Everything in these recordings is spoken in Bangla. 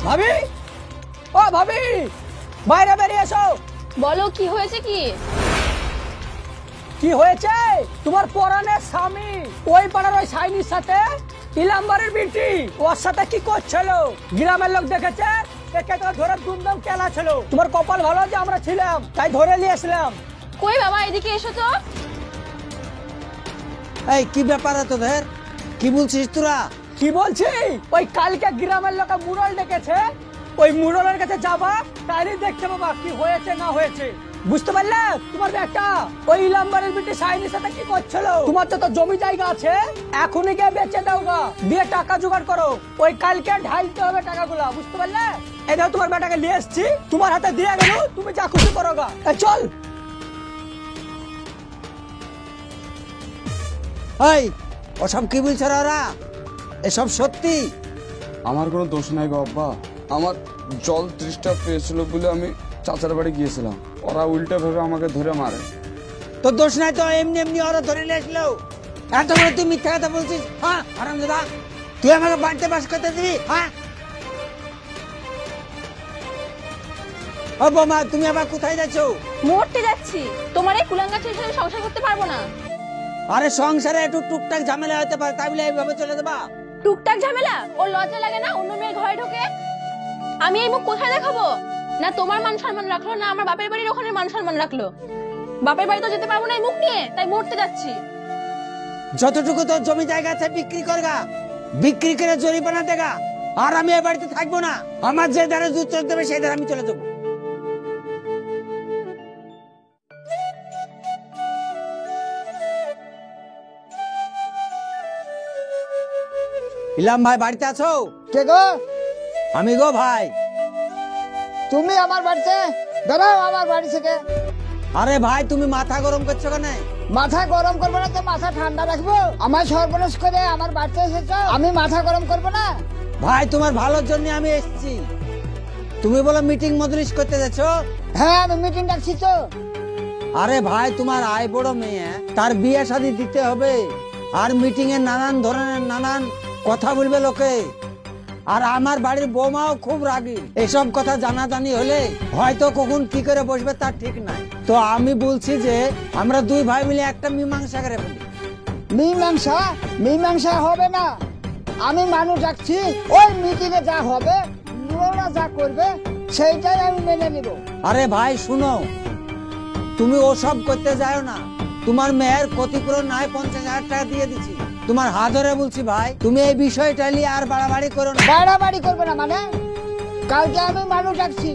ভাবি, ও ভাবি, বাইরে বেরিয়ে এসো। বলো কি হয়েছে? কি হয়েছে? তোমার পরানের স্বামী ওই পাড়ার ওই সাইনির সাথে ইলামবাড়ির বিটি, ওর সাথে কি করছিল? গ্রামের লোক দেখেছে, দেখে তো ধরে দুমদম কেলা ছিল। তোমার কপাল ভালো যে আমরা ছিলাম, তাই ধরে নিয়ে আসলাম। কই বাবা, এদিকে এসো তো। এই কি ব্যাপার তোদের? কি বলছিস তোরা? কি বলছি? ওই কালকে গ্রামের লোক মুরল ডেকেছে, ওই মুরলের কাছে যাবা, তাইলে দেখতে পাবা কি হয়েছে না হয়েছে। বুঝতে পারলে? তোমার একটা ওই ইলামবাড়ির বিটি সাইনির সাথে কি করছিল? তোমার তো জমি জায়গা আছে, এখনই গিয়ে বেচে দাও গা, দিয়ে টাকা জোগাড় করো। ওই কালকে ঢালতে হবে টাকাগুলা, বুঝতে পারলে? এই দাও তোমার বেটাকে নিয়ে এসছি, তোমার হাতে দিয়ে গেল, তুমি যা খুশি করো গা। চল। এই ওসব কি বলছে ওরা? এসব সত্যি? আমার কোনো দোষ নাই গো আব্বা, আমার জল তৃষ্ণা পেয়েছিল বলে আমি চাচার বাড়ি গিয়েছিলাম, ওরা উল্টা ভাবে আমাকে ধরে মারে। তোর দোষ নাই তো, এমনি এমনি ওরা ধরে নিয়ে আসলো। এত বড় তুই মিথ্যা কথা বলছিস? হ্যাঁ হারামজাদা, তুই আমাকে বাড়িতে বাস করতে দিবি? হ্যাঁ ও বৌমা, তুমি আবার কোথায় যাচ্ছ? মরতে যাচ্ছি, তোমার এই কুলাঙ্গা ছেলের সাথে সংসার করতে পারবো না। আরে সংসারে একটু টুকটাক ঝামেলা হতে পারে, তাই বলে এইভাবে চলে যাবা? টুকটাক ঝামেলা? ওর লজ্জা লাগে না অন্য মেয়ের ঘরে ঢোকে? আমি এই মুখ কোথায় দেখাবো? না তোমার মান সম্মান রাখলো, না আমার বাপের বাড়ির ওখানে মান সম্মান রাখলো। বাপের বাড়ি তো যেতে পারবো না এই মুখ নিয়ে, তাই মরতে যাচ্ছি। যতটুকু তোর জমি জায়গা আছে বিক্রি করগা, বিক্রি করে জরিমানা দেগা। আর আমি এ বাড়িতে থাকবো না, আমার যে ধারে দুধ চলতে হবে সেই ধারে আমি চলে যাবো। ইলাম ভাই বাড়িতে আছো? কে গো? আমি গো ভাই। তুমি আমার বাড়িতে? দাঁড়াও আমার বাড়ি থেকে। আরে ভাই তুমি মাথা গরম করছো কেন? মাথা গরম করবো না তো মাথা ঠান্ডা রাখবো? আমার সর্বনাশ করে আমার বাড়িতে এসেছো, আমি মাথা গরম করবো না? ভাই তোমার ভালোর জন্য আমি এসেছি। তুমি বলো মিটিং মজলিস করতে যাচ্ছ? হ্যাঁ আমি মিটিং ডাকছি তো। আরে ভাই তোমার আয় বড় মেয়ে, তার বিয়ে শাদী দিতে হবে, আর মিটিং এ নানান ধরনের নানান কথা বলবে লোকে। আর আমার বাড়ির বৌমাও খুব রাগী, এসব কথা জানাজানি হলে হয়তো কখন কি করে বসবে তার ঠিক নাই। তো আমি বলছি যে আমরা দুই ভাই মিলে একটা মীমাংসা করে ফেলি। মীমাংসা? মীমাংসা হবে না, আমি মানুষ ডাকছি, ওই মিটিং এ যা হবে ওরা যা করবে সেইটাই আমি মেনে নিব। আরে ভাই শুনো, তুমি ওসব করতে যাও না, তোমার মেয়ের ক্ষতিপূরণ নাই 50,000 টাকা দিয়ে দিচ্ছি, তোমার হাত ধরে বলছি ভাই, তুমি এই বিষয়টা নিয়ে আর বাড়াবাড়ি করো না। বাড়াবাড়ি করবে না মানে? কালকে আমি মানুষ ডাকছি,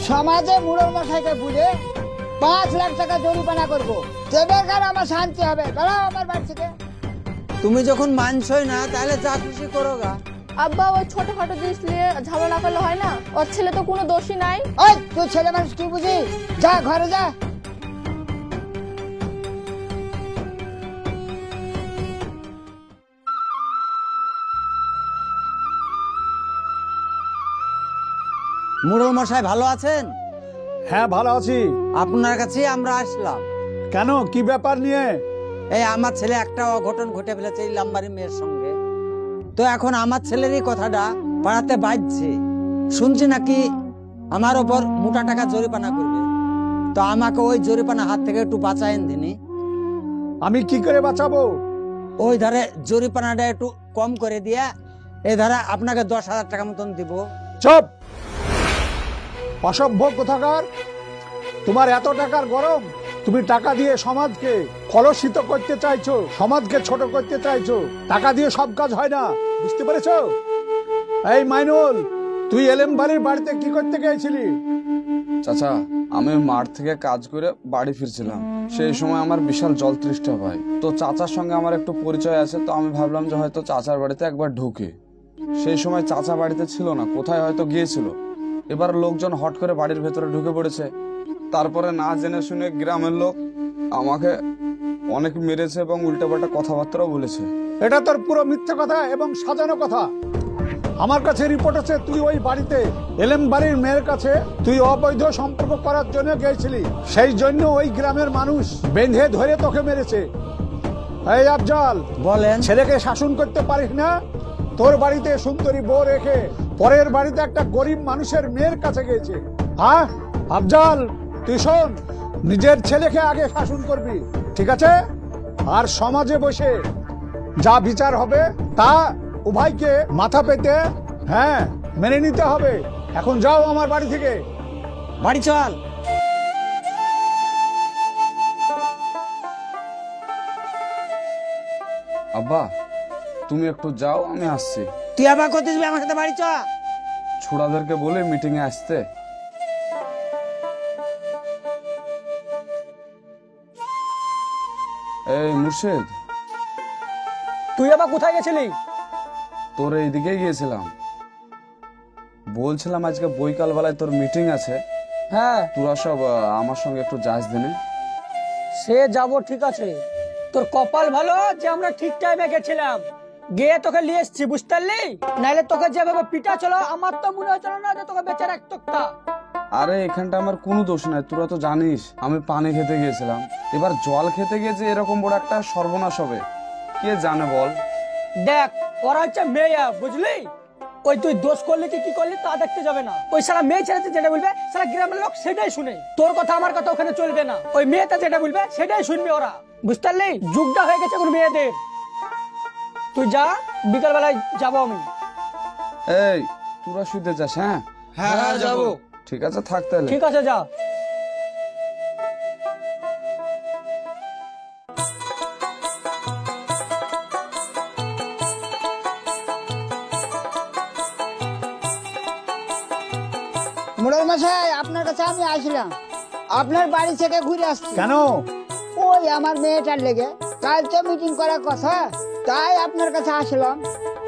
সমাজে মুরল মশাইকে বুঝে 5 লাখ টাকা জরিমানা করবো, তেবেকার আমার শান্তি হবে। বেড়াও আমার বাড়ি থেকে। তুমি যখন মানছই না তাহলে যা খুশি করো গা। আব্বা ওই ছোটখাটো জিনিস নিয়ে ঝামেলা করলে হয় না? ওর ছেলে তো কোনো দোষী নাই। ওই তুই ছেলে মানুষ কি বুঝি? যা ঘরে যা। মুরল মশাই ভালো আছেন? হ্যাঁ ভালো আছি। আপনার কাছে আমরা আসলাম। কেন, কি ব্যাপার নিয়ে? এই আমার ছেলে একটা অঘটন ঘটে ফেলেছে এই লাম্বারি মেয়ের সঙ্গে, তো এখন আমার ছেলেরই কথাটা পাড়াতে বাজছে, শুনছি নাকি আমার ওপর মোটা টাকা জরিমানা করবে। তো আমাকে ওই জরিমানা হাত থেকে একটু বাঁচায়েন দিনি। আমি কি করে বাঁচাবো? ওই ধারে জরিমানাটা একটু কম করে দিয়ে এই ধারে আপনাকে 10,000 টাকা মতন দিব। চুপ, অসভ্য কোথাকার। তোমার এত টাকার গরম, তুমি টাকা দিয়ে সমাজকে কলুষিত করতে চাইছো, সমাজকে ছোট করতে চাইছো। টাকা দিয়ে সব কাজ হয় না, বুঝতে পেরেছো? এই মাইনুল, তুই এলেম বাড়ির বাড়িতে কি করতে গিয়েছিলি? চাচা, আমি মাঠ থেকে কাজ করে বাড়ি ফিরছিলাম, সেই সময় আমার বিশাল জল তৃষ্ণা পায়। তো চাচার সঙ্গে আমার একটু পরিচয় আছে, তো আমি ভাবলাম যে হয়তো চাচার বাড়িতে একবার ঢুকে। সেই সময় চাচা বাড়িতে ছিল না, কোথায় হয়তো গিয়েছিল। এবার লোকজন হট করে বাড়ির ভেতরে ঢুকে পড়েছে, তারপরে না জেনে শুনে গ্রামের লোক আমাকে অনেক মেরেছে এবং উল্টাপাল্টা কথাবার্তাও বলেছে। এটা তোর পুরো মিথ্যে কথা এবং সাজানো কথা। আমার কাছে রিপোর্ট আছে তুই ওই বাড়িতে এলেম বাড়ির মেয়ের কাছে তুই অবৈধ সম্পর্ক করার জন্য গিয়েছিলি, সেই জন্য ওই গ্রামের মানুষ বেঁধে ধরে তোকে মেরেছে। এই আফজাল, বলেন। ছেলেকে শাসন করতে পারিস না? তোর বাড়িতে সুন্দরী বউ রেখে পরের বাড়িতে একটা গরিব মানুষের মেয়ের কাছে গেছে। হ্যাঁ আফজাল, তুই শোন, নিজের ছেলেকে আগে শাসন করবি, ঠিক আছে? আর সমাজে বসে যা বিচার হবে তা উভয়কে মাথা পেতে হ্যাঁ মেনে নিতে হবে। এখন যাও আমার বাড়ি থেকে। বাড়ি চল। আব্বা, তুমি একটু যাও, আমি আসছি। তুই আবার করতে যাবি আমার সাথে? বাড়ি চ। ছোড়াদেরকে বলে মিটিং এ আসতে। এই মুর্শিদ, তুই আবার কোথায় গেছিলি? তোর এইদিকে গিয়েছিলাম, বলছিলাম আজকে বৈকাল বেলায় তোর মিটিং আছে, হ্যাঁ, তোরা সব আমার সঙ্গে একটু যাস দিনে। সে যাবো, ঠিক আছে। তোর কপাল ভালো যে আমরা ঠিক টাইমে গেছিলাম, গিয়ে তোকে নিয়ে এসছি, বুঝতে পারলি? নাইলে তোকে যেভাবে পিটা চলো, আমার তো মনে হচ্ছিল না যে তোকে বেচার এক টুকটা। আরে এখানটা আমার কোনো দোষ নাই, তোরা তো জানিস আমি পানি খেতে গিয়েছিলাম, এবার জল খেতে গিয়ে যে এরকম বড় একটা সর্বনাশ হবে কে জানে বল। দেখ, ওরা হচ্ছে মেয়ে, বুঝলি? ওই তুই দোষ করলি কি করলি তা দেখতে যাবে না। ওই সারা মেয়ে ছেড়েতে যেটা বলবে সারা গ্রামের লোক সেটাই শুনে। তোর কথা আমার কথা ওখানে চলবে না, ওই মেয়েটা যেটা বলবে সেটাই শুনবে ওরা, বুঝতে পারলি? যুগটা হয়ে গেছে কোন মেয়েদের। তুই যা, বিকাল বেলায় যাবো আমি। এই তোরা শুতে যাস? হ্যাঁ হ্যাঁ যাবো। ঠিক আছে, থাক তাহলে। ঠিক আছে, যা। মোড়ল মশাই, আপনার কাছে আমি আসলাম, আপনার বাড়ি থেকে ঘুরে আসছি। কেন? ওই আমার মেয়েটার লেগে কাল তো মিটিং করার কথা, তাই আপনার কাছে আসলাম।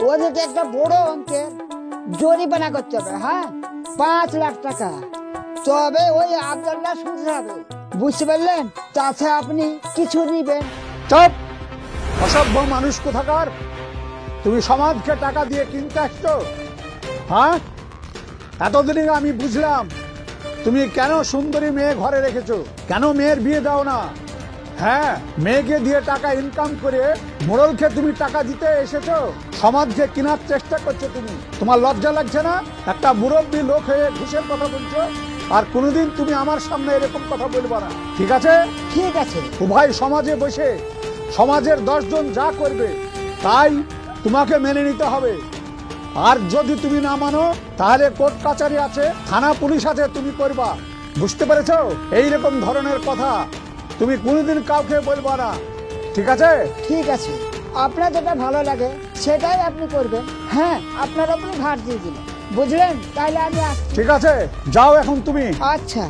ওদেরকে একটা বড় অঙ্কের জরিমানা করতে হবে, হ্যাঁ, 5 লাখ টাকা। তবে ওই আব্দুল্লাহ শুধরাবে, বুঝতে পারলেন? তাতে আপনি কিছু নিবেন। চুপ, অসভ্য মানুষ কোথাকার! তুমি সমাজকে টাকা দিয়ে কিনতে আসছো? হ্যাঁ, এতদিনে আমি বুঝলাম তুমি কেন সুন্দরী মেয়ে ঘরে রেখেছো, কেন মেয়ের বিয়ে দাও না। হ্যাঁ, মেয়েকে দিয়ে টাকা ইনকাম করে মোড়লকে তুমি টাকা দিতে এসেছো, সমাজকে কেনার চেষ্টা করছো তুমি। তোমার লজ্জা লাগছে না? একটা মুরব্বী লোক হয়ে ঘুষের কথা বলছো, আর কোনোদিন তুমি আমার সামনে এরকম কথা বলবা না, ঠিক আছে? ঠিক আছে। উভয় সমাজে বসে সমাজের 10 জন যা করবে তাই তোমাকে মেনে নিতে হবে। আর যদি তুমি না মানো তাহলে কোর্ট কাচারি আছে, থানা পুলিশ আছে, তুমি করবা, বুঝতে পেরেছো? এইরকম ধরনের কথা তুমি কোনোদিন কাউকে বলবা না, ঠিক আছে? ঠিক আছে, আপনার যেটা ভালো লাগে সেটাই আপনি করবেন। হ্যাঁ, আপনার আপনি ভার দিয়ে দিলেন, বুঝলেন? তাহলে আমি আসছি। ঠিক আছে, যাও এখন তুমি। আচ্ছা।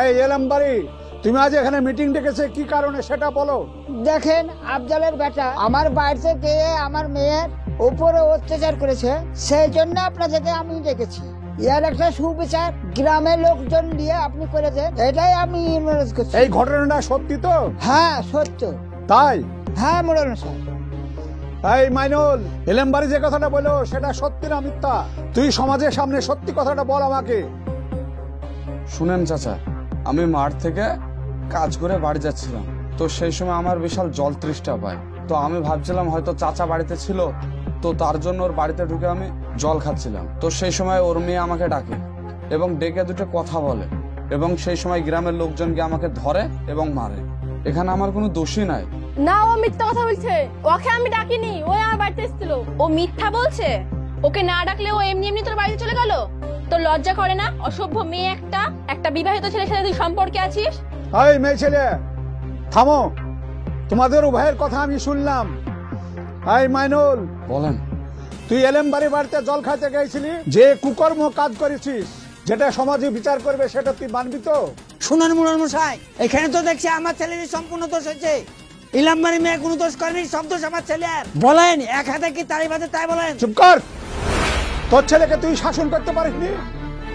এই এলাম বাড়ি, তুমি আজ এখানে মিটিং ডেকেছে কি কারণে সেটা বলো। দেখেন, আফজালের বেটা আমার বাড়িতে গিয়ে আমার মেয়ের উপরে অত্যাচার করেছে, সেই জন্য আপনাদেরকে আমি ডেকেছি। এর একটা সুবিচার গ্রামের লোকজন দিয়ে আপনি করে দেন, এটাই আমি অনুরোধ করছি। এই ঘটনাটা সত্যি তো? হ্যাঁ সত্য। তাই? হ্যাঁ মোড়ল মশাই। এই মাইনুল, এলেম বাড়ি যে কথাটা বলো সেটা সত্যি না মিথ্যা? তুই সমাজের সামনে সত্যি কথাটা বল আমাকে। শুনেন চাচা, আমি মাঠ থেকে কাজ করে বাড়ি যাচ্ছিলাম, তো সেই সময় আমার বিশাল জল তৃষ্ণা পায়, তো আমি ভাবছিলাম হয়তো চাচা বাড়িতে ছিল, তো তার জন্য ওর বাড়িতে ঢুকে আমি জল খাচ্ছিলাম। তো সেই সময় ওর মেয়ে আমাকে ডাকে এবং ডেকে দুটো কথা বলে, এবং সেই সময় গ্রামের লোকজন গিয়ে আমাকে ধরে এবং মারে। এখানে আমার কোনো দোষই নাই। না, ও মিথ্যা কথা বলছে, ওকে আমি ডাকিনি, ও আমার বাড়িতে এসেছিল। ও মিথ্যা বলছে, ওকে না ডাকলে ও এমনি এমনি তোর বাড়িতে চলে গেল। তোর লজ্জা করে না? অসভ্য মেয়ে একটা বিবাহিত ছেলের সাথে তুই সম্পর্কে আছিস। এই মেয়ে ছেলে, থামো, তোমাদের উভয়ের কথা আমি শুনলাম। এই মাইনুল, বলেন। তুই এলেম বাড়িতে জল খাইতে গেছিলি, যে কুকর্ম কাজ করেছিস, যেটা সমাজে বিচার করবে সেটা তুই মানবি তো? শুনুন মোড়ল মশাই, এখানে তো দেখছি আমার ছেলেরই সম্পূর্ণ দোষ হয়েছে। ইলামবাড়ি মেয়ে কোনো দোষ করেনি, সব দোষ আমার ছেলের। বলেন, এক হাতে কি তালি বাজে তাই বলেন। চুপ কর, তোর ছেলেকে তুই শাসন করতে পারিসনি?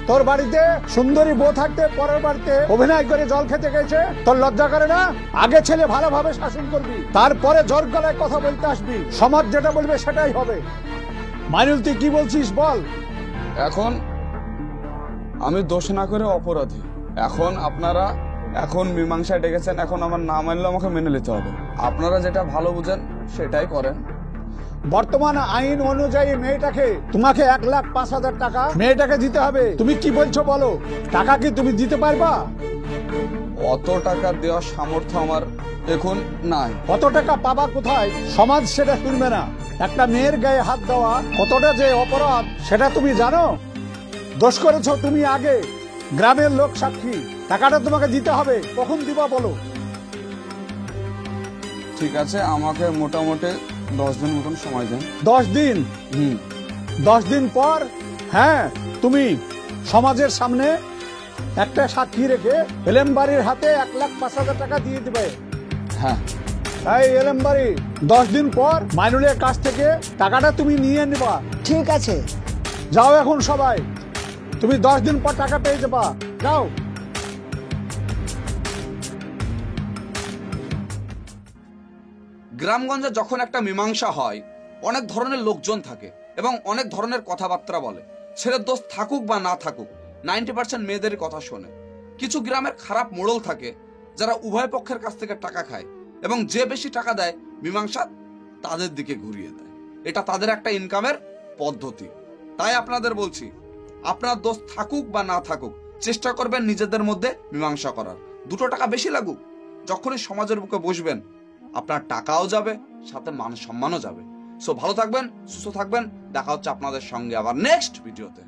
তোর বাড়িতে সুন্দরী বউ থাকতে পরের বাড়িতে অভিনয় করে জল খেতে গেছে, তোর লজ্জা করে না? আগে ছেলে ভালোভাবে শাসন করবি, তারপরে জোর গলায় কথা বলতে আসবি, সমাজ যেটা বলবে সেটাই হবে। মাইনুল, তুই কি বলছিস বল। এখন আমি দোষ না করে অপরাধী। এখন মীমাংসায় ডেকেছেন, এখন আমার না মানলে আমাকে মেনে নিতে হবে। আপনারা যেটা ভালো বুঝেন সেটাই করেন। বর্তমান আইন অনুযায়ী মেয়েটাকে তোমাকে 1,05,000 টাকা মেয়েটাকে দিতে হবে। তুমি কি বলছো বলো, টাকা কি তুমি দিতে পারবা? অত টাকা দেওয়ার সামর্থ্য আমার এখন নাই। কত টাকা পাবা কোথায়? সমাজ সেটা শুনবে না। একটা মেয়ের গায়ে হাত দেওয়া কতটা যে অপরাধ সেটা তুমি জানো? দোষ করেছো তুমি আগে, গ্রামের লোক সাক্ষী। টাকাটা তোমাকে দিতে হবে, কখন দিবা বলো? ঠিক আছে, আমাকে মোটামুটি 10 দিন মতন সময় দেন। 10 দিন? 10 দিন পর হ্যাঁ তুমি সমাজের সামনে একটা সাক্ষী রেখে এলেম বাড়ির হাতে 1,05,000 টাকা দিয়ে দিবে। হ্যাঁ। এই এলেম বাড়ি, 10 দিন পর মাইনুলের কাছ থেকে টাকাটা তুমি নিয়ে নিবা। ঠিক আছে। যাও এখন সবাই, তুমি 10 দিন পর টাকা পেয়ে যাবা। যাও। গ্রামগঞ্জে যখন একটা মীমাংসা হয়, অনেক ধরনের লোকজন থাকে এবং অনেক ধরনের কথাবার্তা বলে। ছেলের দোষ থাকুক বা না থাকুক, 90% মেয়েদেরই কথা শোনে। কিছু গ্রামের খারাপ মোড়ল থাকে যারা উভয় পক্ষের কাছ থেকে টাকা খায় এবং যে বেশি টাকা দেয় মীমাংসা তাদের দিকে ঘুরিয়ে দেয়। এটা তাদের একটা ইনকামের পদ্ধতি। তাই আপনাদের বলছি, আপনার দোষ থাকুক বা না থাকুক, চেষ্টা করবেন নিজেদের মধ্যে মীমাংসা করার। 2 টাকা বেশি লাগুক, যখনই সমাজের বুকে বসবেন আপনার টাকাও যাবে, সাথে মান সম্মানও যাবে। সো ভালো থাকবেন, সুস্থ থাকবেন। দেখা হচ্ছে আপনাদের সঙ্গে আবার নেক্সট ভিডিওতে।